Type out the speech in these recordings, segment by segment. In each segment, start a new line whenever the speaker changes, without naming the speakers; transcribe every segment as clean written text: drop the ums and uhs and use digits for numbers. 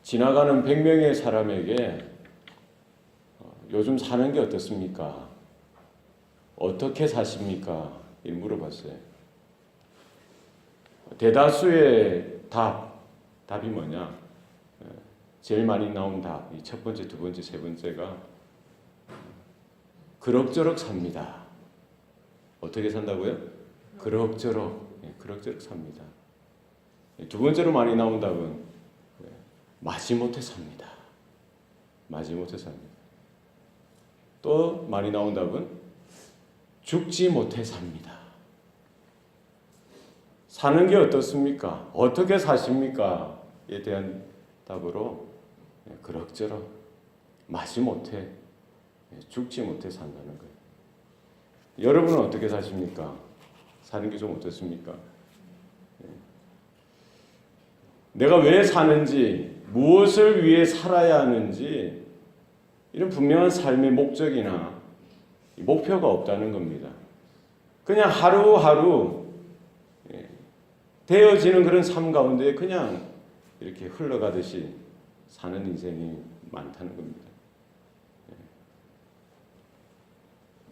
지나가는 100명의 사람에게 요즘 사는 게 어떻습니까? 어떻게 사십니까? 이렇게 물어봤어요. 대다수의 답이 뭐냐? 제일 많이 나온 답이 첫 번째, 두 번째, 세 번째가 그럭저럭 삽니다. 어떻게 산다고요? 그럭저럭 삽니다. 두 번째로 많이 나온 답은 마지못해 삽니다. 마지못해 삽니다. 또 많이 나온 답은 죽지 못해 삽니다. 사는 게 어떻습니까? 어떻게 사십니까? 에 대한 답으로 그럭저럭 마지못해 죽지 못해 산다는 거예요. 여러분은 어떻게 사십니까? 사는 게 좀 어떻습니까? 내가 왜 사는지, 무엇을 위해 살아야 하는지 이런 분명한 삶의 목적이나 목표가 없다는 겁니다. 그냥 하루하루 되어지는 그런 삶 가운데 그냥 이렇게 흘러가듯이 사는 인생이 많다는 겁니다.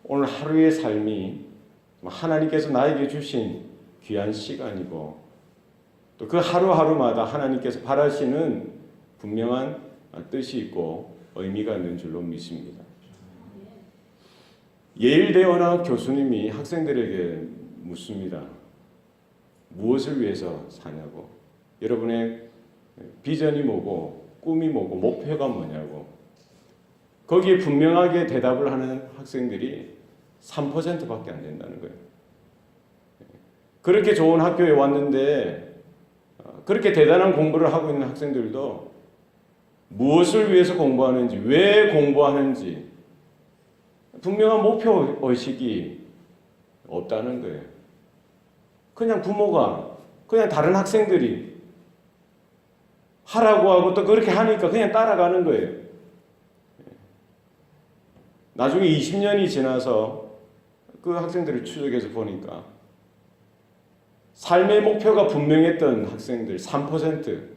오늘 하루의 삶이 하나님께서 나에게 주신 귀한 시간이고 또 그 하루하루마다 하나님께서 바라시는 분명한 뜻이 있고 의미가 있는 줄로 믿습니다. 예일대원학 교수님이 학생들에게 묻습니다. 무엇을 위해서 사냐고. 여러분의 비전이 뭐고 꿈이 뭐고 목표가 뭐냐고. 거기에 분명하게 대답을 하는 학생들이 3%밖에 안 된다는 거예요. 그렇게 좋은 학교에 왔는데 그렇게 대단한 공부를 하고 있는 학생들도 무엇을 위해서 공부하는지, 왜 공부하는지 분명한 목표 의식이 없다는 거예요. 그냥 부모가, 그냥 다른 학생들이 하라고 하고 또 그렇게 하니까 그냥 따라가는 거예요. 나중에 20년이 지나서 그 학생들을 추적해서 보니까 삶의 목표가 분명했던 학생들 3%,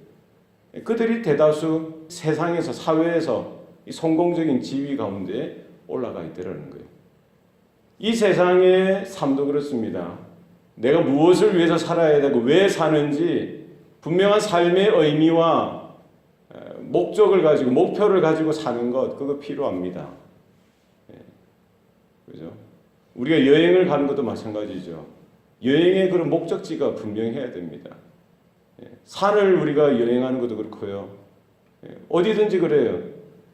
그들이 대다수 세상에서, 사회에서 이 성공적인 지위 가운데 올라가 있더라는 거예요. 이 세상의 삶도 그렇습니다. 내가 무엇을 위해서 살아야 되고 왜 사는지 분명한 삶의 의미와 목적을 가지고 목표를 가지고 사는 것, 그거 필요합니다. 그죠? 우리가 여행을 가는 것도 마찬가지죠. 여행의 그런 목적지가 분명해야 됩니다. 산을 우리가 여행하는 것도 그렇고요. 어디든지 그래요.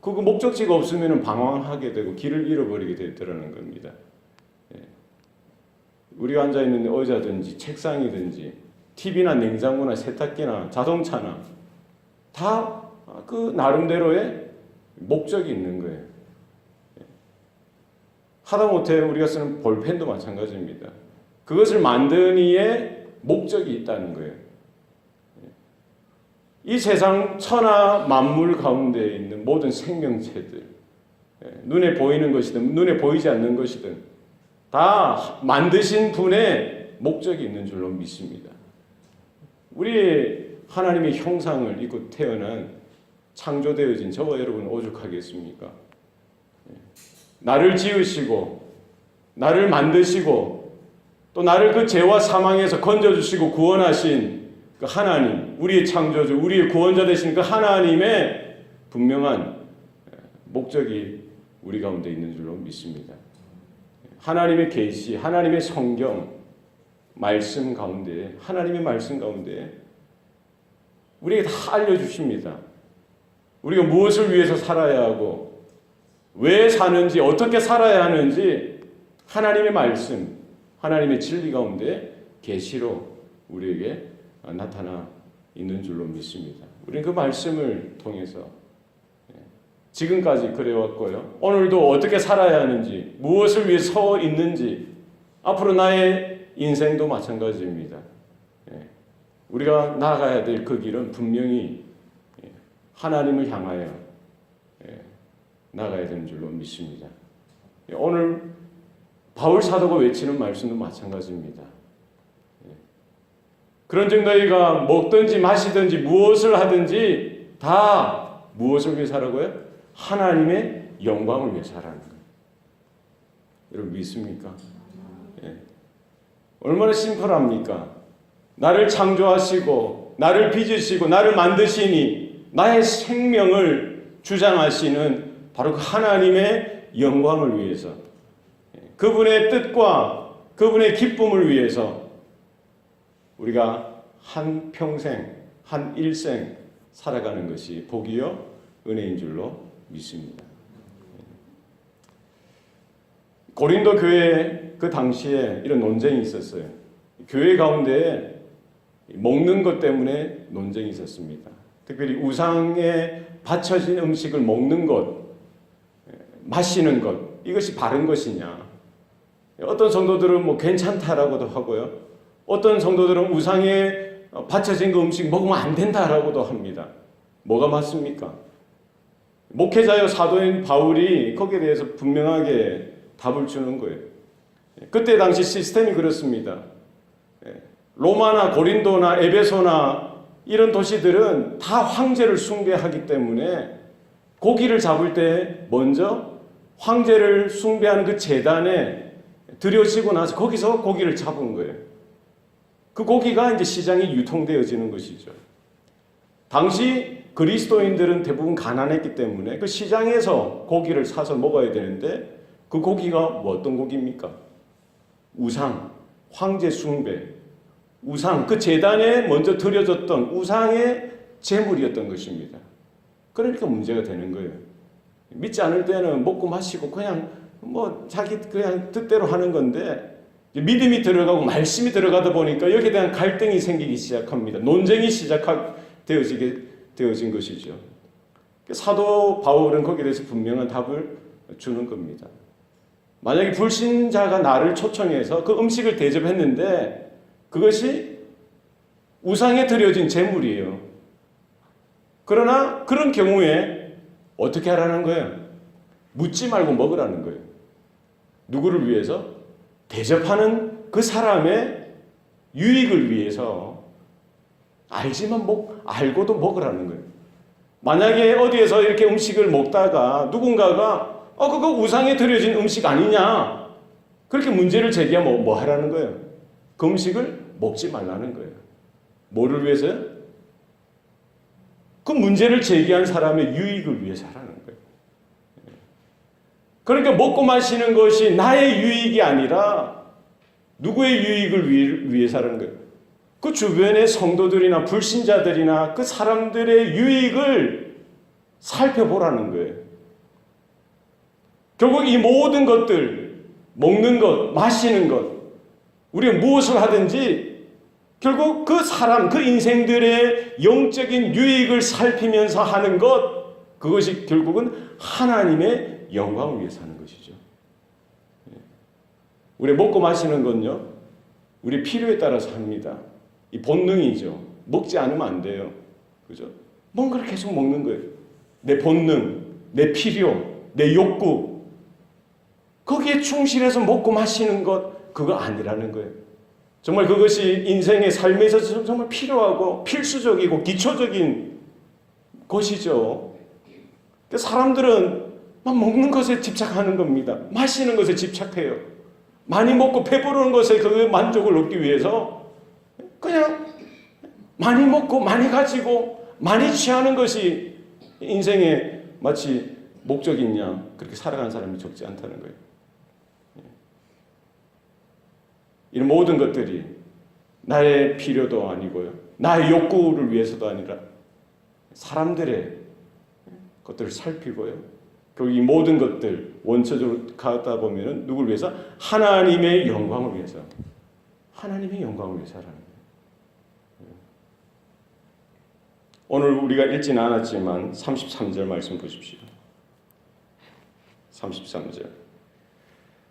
그 목적지가 없으면 방황하게 되고 길을 잃어버리게 되더라는 겁니다. 우리가 앉아있는 의자든지 책상이든지 TV나 냉장고나 세탁기나 자동차나 다 그 나름대로의 목적이 있는 거예요. 하다못해 우리가 쓰는 볼펜도 마찬가지입니다. 그것을 만드는 이의 목적이 있다는 거예요. 이 세상 천하 만물 가운데 있는 모든 생명체들, 눈에 보이는 것이든 눈에 보이지 않는 것이든 다 만드신 분의 목적이 있는 줄로 믿습니다. 우리 하나님의 형상을 입고 태어난 창조되어진 저와 여러분 오죽하겠습니까? 나를 지으시고 나를 만드시고 또 나를 그 죄와 사망에서 건져주시고 구원하신 그 하나님, 우리의 창조주, 우리의 구원자 되신 그 하나님의 분명한 목적이 우리 가운데 있는 줄로 믿습니다. 하나님의 계시, 하나님의 성경, 말씀 가운데, 하나님의 말씀 가운데 우리에게 다 알려주십니다. 우리가 무엇을 위해서 살아야 하고 왜 사는지, 어떻게 살아야 하는지 하나님의 말씀, 하나님의 진리 가운데 계시로 우리에게 나타나 있는 줄로 믿습니다. 우리는 그 말씀을 통해서 지금까지 그래왔고요. 오늘도 어떻게 살아야 하는지, 무엇을 위해 서 있는지, 앞으로 나의 인생도 마찬가지입니다. 우리가 나아가야 될 그 길은 분명히 하나님을 향하여 나아가야 되는 줄로 믿습니다. 오늘 바울 사도가 외치는 말씀도 마찬가지입니다. 그런즉 너희가 먹든지 마시든지 무엇을 하든지 다 무엇을 위해 살라고요? 하나님의 영광을 위해 살라는 거예요. 여러분 믿습니까? 예. 얼마나 심플합니까? 나를 창조하시고 나를 빚으시고 나를 만드시니 나의 생명을 주장하시는 바로 그 하나님의 영광을 위해서, 그분의 뜻과 그분의 기쁨을 위해서 우리가 한 평생, 한 일생 살아가는 것이 복이요 은혜인 줄로 믿습니다. 고린도 교회 그 당시에 이런 논쟁이 있었어요. 교회 가운데 먹는 것 때문에 논쟁이 있었습니다. 특별히 우상에 바쳐진 음식을 먹는 것, 마시는 것, 이것이 바른 것이냐. 어떤 성도들은 뭐 괜찮다라고도 하고요. 어떤 성도들은 우상에 바쳐진 그 음식 먹으면 안 된다라고도 합니다. 뭐가 맞습니까? 목회자여 사도인 바울이 거기에 대해서 분명하게 답을 주는 거예요. 그때 당시 시스템이 그렇습니다. 로마나 고린도나 에베소나 이런 도시들은 다 황제를 숭배하기 때문에 고기를 잡을 때 먼저 황제를 숭배하는 그 제단에 들여지고 나서 거기서 고기를 잡은 거예요. 그 고기가 이제 시장에 유통되어지는 것이죠. 당시 그리스도인들은 대부분 가난했기 때문에 그 시장에서 고기를 사서 먹어야 되는데 그 고기가 뭐 어떤 고기입니까? 우상, 황제 숭배, 우상, 그 제단에 먼저 드려졌던 우상의 제물이었던 것입니다. 그러니까 문제가 되는 거예요. 믿지 않을 때는 먹고 마시고 그냥 뭐 자기 그냥 뜻대로 하는 건데 믿음이 들어가고 말씀이 들어가다 보니까 여기에 대한 갈등이 생기기 시작합니다. 논쟁이 되어진 것이죠. 사도 바울은 거기에 대해서 분명한 답을 주는 겁니다. 만약에 불신자가 나를 초청해서 그 음식을 대접했는데 그것이 우상에 드려진 제물이에요. 그러나 그런 경우에 어떻게 하라는 거예요? 묻지 말고 먹으라는 거예요. 누구를 위해서? 대접하는 그 사람의 유익을 위해서 알고도 먹으라는 거예요. 만약에 어디에서 이렇게 음식을 먹다가 누군가가 그거 우상에 드려진 음식 아니냐? 그렇게 문제를 제기하면 뭐 하라는 거예요? 그 음식을 먹지 말라는 거예요. 뭐를 위해서요? 그 문제를 제기한 사람의 유익을 위해서 하라는 거예요. 그러니까 먹고 마시는 것이 나의 유익이 아니라 누구의 유익을 위해서 하는 거예요? 그 주변의 성도들이나 불신자들이나 그 사람들의 유익을 살펴보라는 거예요. 결국 이 모든 것들, 먹는 것, 마시는 것, 우리가 무엇을 하든지 결국 그 사람, 그 인생들의 영적인 유익을 살피면서 하는 것, 그것이 결국은 하나님의 영광을 위해서 하는 것이죠. 우리 먹고 마시는 건요, 우리 필요에 따라서 합니다. 이 본능이죠. 먹지 않으면 안 돼요. 그죠? 뭔가를 계속 먹는 거예요. 내 본능, 내 필요, 내 욕구. 거기에 충실해서 먹고 마시는 것, 그거 아니라는 거예요. 정말 그것이 인생의 삶에 있어서 정말 필요하고 필수적이고 기초적인 것이죠. 사람들은 막 먹는 것에 집착하는 겁니다. 마시는 것에 집착해요. 많이 먹고 배부르는 것에 그 만족을 얻기 위해서 그냥 많이 먹고 많이 가지고 많이 취하는 것이 인생의 마치 목적인 양 그렇게 살아가는 사람이 적지 않다는 거예요. 이런 모든 것들이 나의 필요도 아니고요. 나의 욕구를 위해서도 아니라 사람들의 것들을 살피고요. 결국 이 모든 것들 원초적으로 가다 보면 누구를 위해서? 하나님의 영광을 위해서. 하나님의 영광을 위해서 하라는 거예요. 오늘 우리가 읽지는 않았지만 33절 말씀 보십시오. 33절.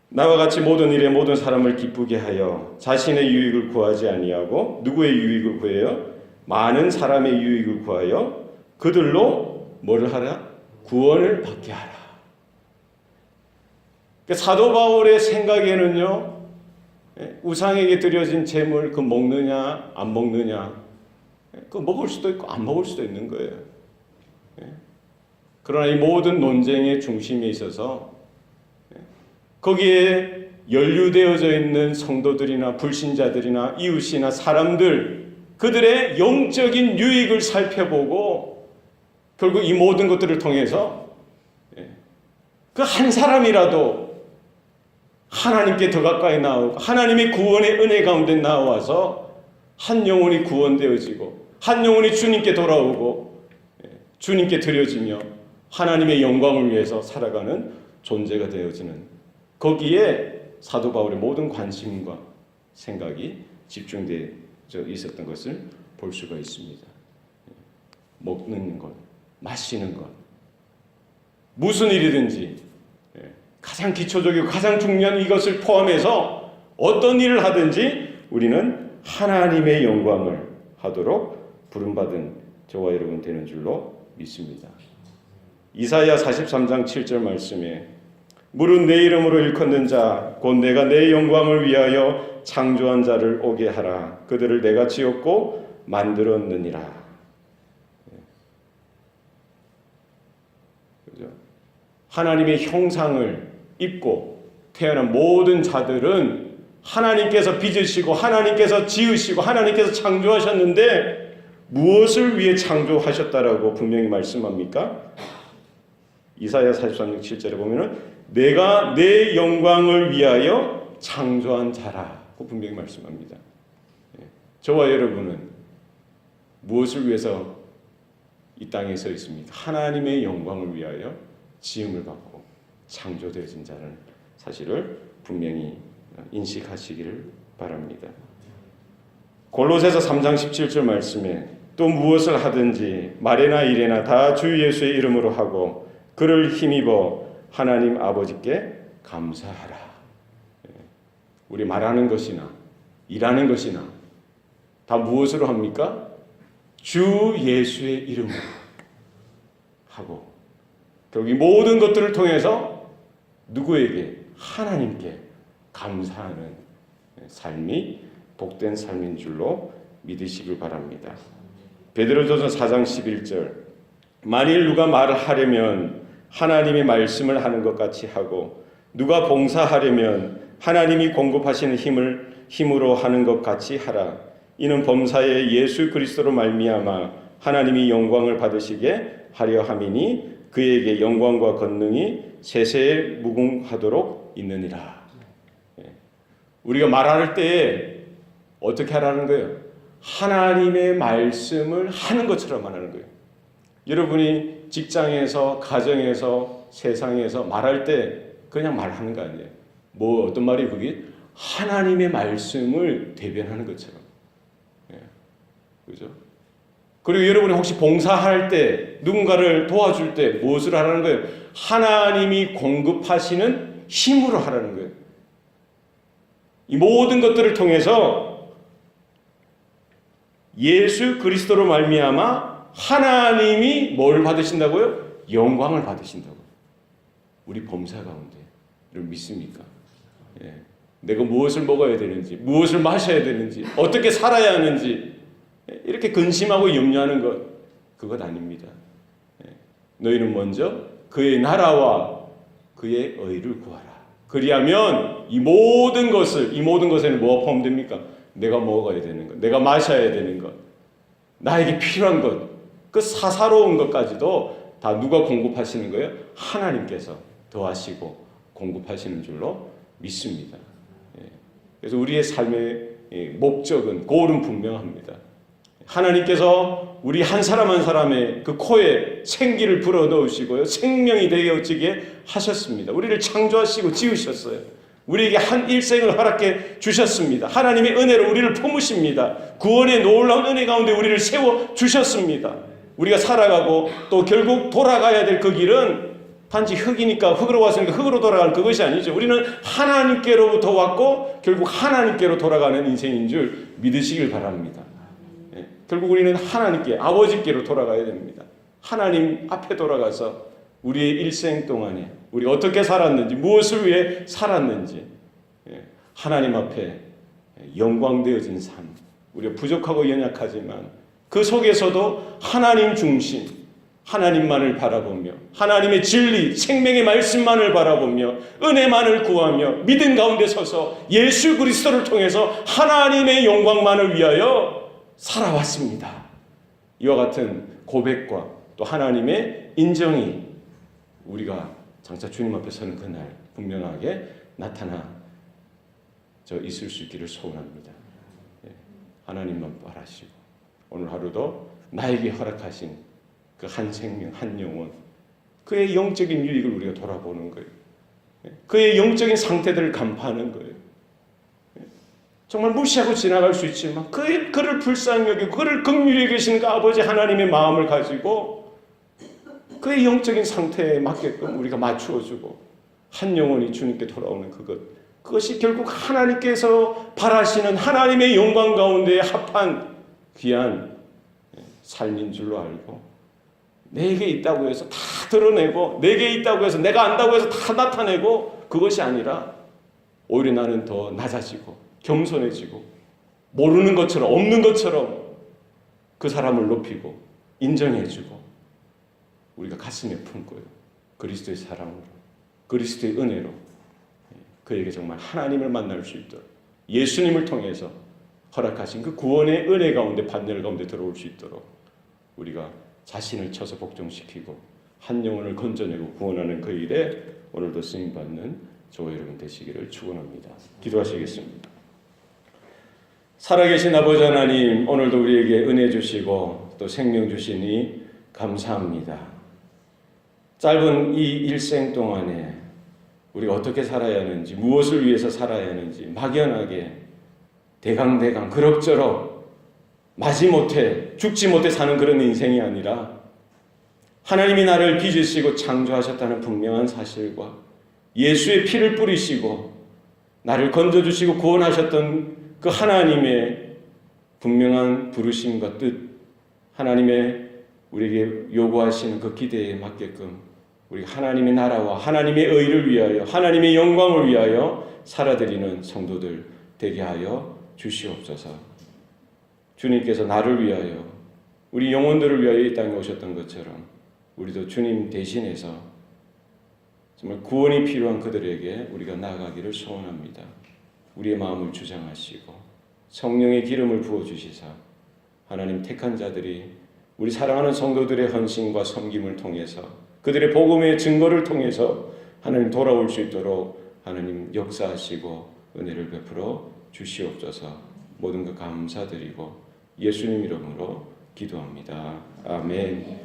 나와 같이 모든 일에 모든 사람을 기쁘게 하여 자신의 유익을 구하지 아니하고 누구의 유익을 구해요? 많은 사람의 유익을 구하여 그들로 뭐를 하라? 구원을 받게 하라. 사도 바울의 생각에는요, 우상에게 드려진 재물 그 먹느냐 안 먹느냐, 그 먹을 수도 있고 안 먹을 수도 있는 거예요. 그러나 이 모든 논쟁의 중심에 있어서 거기에 연루되어져 있는 성도들이나 불신자들이나 이웃이나 사람들, 그들의 영적인 유익을 살펴보고 결국 이 모든 것들을 통해서 그 한 사람이라도 하나님께 더 가까이 나오고 하나님의 구원의 은혜 가운데 나와서 한 영혼이 구원되어지고 한 영혼이 주님께 돌아오고 주님께 드려지며 하나님의 영광을 위해서 살아가는 존재가 되어지는, 거기에 사도 바울의 모든 관심과 생각이 집중되어 있었던 것을 볼 수가 있습니다. 먹는 것, 마시는 것, 무슨 일이든지 가장 기초적이고 가장 중요한 이것을 포함해서 어떤 일을 하든지 우리는 하나님의 영광을 하도록 부름받은 저와 여러분 되는 줄로 믿습니다. 이사야 43장 7절 말씀에 무릇 내 이름으로 일컫는 자 곧 내가 내 영광을 위하여 창조한 자를 오게 하라. 그들을 내가 지었고 만들었느니라. 그죠? 하나님의 형상을 입고 태어난 모든 자들은 하나님께서 빚으시고 하나님께서 지으시고 하나님께서 창조하셨는데 무엇을 위해 창조하셨다라고 분명히 말씀합니까? 이사야 43장 7절에 보면은 내가 내 영광을 위하여 창조한 자라고 분명히 말씀합니다. 저와 여러분은 무엇을 위해서 이 땅에 서 있습니까? 하나님의 영광을 위하여 지음을 받고 창조되어진 자라는 사실을 분명히 인식하시기를 바랍니다. 골로새서 3장 17절 말씀에 또 무엇을 하든지 말이나 일이나 다 주 예수의 이름으로 하고 그를 힘입어 하나님 아버지께 감사하라. 우리 말하는 것이나 일하는 것이나 다 무엇으로 합니까? 주 예수의 이름으로 하고 결국 이 모든 것들을 통해서 누구에게? 하나님께 감사하는 삶이 복된 삶인 줄로 믿으시길 바랍니다. 베드로전서 4장 11절 만일 누가 말을 하려면 하나님의 말씀을 하는 것 같이 하고 누가 봉사하려면 하나님이 공급하시는 힘으로 하는 것 같이 하라. 이는 범사에 예수 그리스도로 말미암아 하나님이 영광을 받으시게 하려 함이니 그에게 영광과 권능이 세세에 무궁하도록 있느니라. 우리가 말할 때 어떻게 하라는 거예요? 하나님의 말씀을 하는 것처럼 말하는 거예요. 여러분이 직장에서, 가정에서, 세상에서 말할 때 그냥 말하는 거 아니에요. 뭐 어떤 말이 그게? 하나님의 말씀을 대변하는 것처럼. 그죠? 그리고 여러분이 혹시 봉사할 때, 누군가를 도와줄 때 무엇을 하라는 거예요? 하나님이 공급하시는 힘으로 하라는 거예요. 이 모든 것들을 통해서 예수 그리스도로 말미암아 하나님이 뭘 받으신다고요? 영광을 받으신다고. 우리 범사 가운데 여러분 믿습니까? 내가 무엇을 먹어야 되는지, 무엇을 마셔야 되는지, 어떻게 살아야 하는지 이렇게 근심하고 염려하는 것, 그것 아닙니다. 너희는 먼저 그의 나라와 그의 의를 구하라. 그리하면 이 모든 것에는 뭐가 포함됩니까? 내가 먹어야 되는 것, 내가 마셔야 되는 것, 나에게 필요한 것, 그 사사로운 것까지도 다 누가 공급하시는 거예요? 하나님께서 더하시고 공급하시는 줄로 믿습니다. 그래서 우리의 삶의 목적은 고울은 분명합니다. 하나님께서 우리 한 사람 한 사람의 그 코에 생기를 불어넣으시고요, 생명이 되어지게 하셨습니다. 우리를 창조하시고 지으셨어요. 우리에게 한 일생을 허락해 주셨습니다. 하나님의 은혜로 우리를 품으십니다. 구원의 놀라운 은혜 가운데 우리를 세워 주셨습니다. 우리가 살아가고 또 결국 돌아가야 될 그 길은 단지 흙이니까 흙으로 왔으니까 흙으로 돌아가는 그것이 아니죠. 우리는 하나님께로부터 왔고 결국 하나님께로 돌아가는 인생인 줄 믿으시길 바랍니다. 결국 우리는 하나님께, 아버지께로 돌아가야 됩니다. 하나님 앞에 돌아가서 우리의 일생 동안에 우리 어떻게 살았는지, 무엇을 위해 살았는지 하나님 앞에 영광되어진 삶, 우리가 부족하고 연약하지만 그 속에서도 하나님 중심, 하나님만을 바라보며 하나님의 진리, 생명의 말씀만을 바라보며 은혜만을 구하며 믿음 가운데 서서 예수 그리스도를 통해서 하나님의 영광만을 위하여 살아왔습니다. 이와 같은 고백과 또 하나님의 인정이 우리가 장차 주님 앞에 서는 그날 분명하게 나타나 있을 수 있기를 소원합니다. 하나님만 바라시고 오늘 하루도 나에게 허락하신 그 한 생명, 한 영혼, 그의 영적인 유익을 우리가 돌아보는 거예요. 그의 영적인 상태들을 간파하는 거예요. 정말 무시하고 지나갈 수 있지만 그를 불쌍히 여기고 그를 긍휼히 여기시는 그 아버지 하나님의 마음을 가지고 그의 영적인 상태에 맞게끔 우리가 맞추어주고 한 영혼이 주님께 돌아오는 그것이 결국 하나님께서 바라시는 하나님의 영광 가운데 합한 귀한 삶인 줄로 알고 내게 있다고 해서 다 드러내고 내게 있다고 해서 내가 안다고 해서 다 나타내고 그것이 아니라 오히려 나는 더 낮아지고 겸손해지고 모르는 것처럼 없는 것처럼 그 사람을 높이고 인정해주고 우리가 가슴에 품고요. 그리스도의 사랑으로 그리스도의 은혜로 그에게 정말 하나님을 만날 수 있도록 예수님을 통해서 허락하신 그 구원의 은혜 가운데 반열 가운데 들어올 수 있도록 우리가 자신을 쳐서 복종시키고 한 영혼을 건져내고 구원하는 그 일에 오늘도 쓰임받는 저와 여러분 되시기를 축원합니다. 기도하시겠습니다. 살아계신 아버지 하나님, 오늘도 우리에게 은혜 주시고 또 생명 주시니 감사합니다. 짧은 이 일생 동안에 우리가 어떻게 살아야 하는지, 무엇을 위해서 살아야 하는지 막연하게 대강대강 그럭저럭 마지못해 죽지 못해 사는 그런 인생이 아니라 하나님이 나를 빚으시고 창조하셨다는 분명한 사실과 예수의 피를 뿌리시고 나를 건져주시고 구원하셨던 그 하나님의 분명한 부르심과 뜻, 하나님의 우리에게 요구하시는 그 기대에 맞게끔 우리 하나님의 나라와 하나님의 의를 위하여 하나님의 영광을 위하여 살아드리는 성도들 되게 하여 주시옵소서. 주님께서 나를 위하여 우리 영혼들을 위하여 이 땅에 오셨던 것처럼 우리도 주님 대신해서 정말 구원이 필요한 그들에게 우리가 나아가기를 소원합니다. 우리의 마음을 주장하시고 성령의 기름을 부어주시사 하나님 택한 자들이 우리 사랑하는 성도들의 헌신과 섬김을 통해서 그들의 복음의 증거를 통해서 하나님 돌아올 수 있도록 하나님 역사하시고 은혜를 베풀어 주시옵소서. 모든 것 감사드리고 예수님 이름으로 기도합니다. 아멘.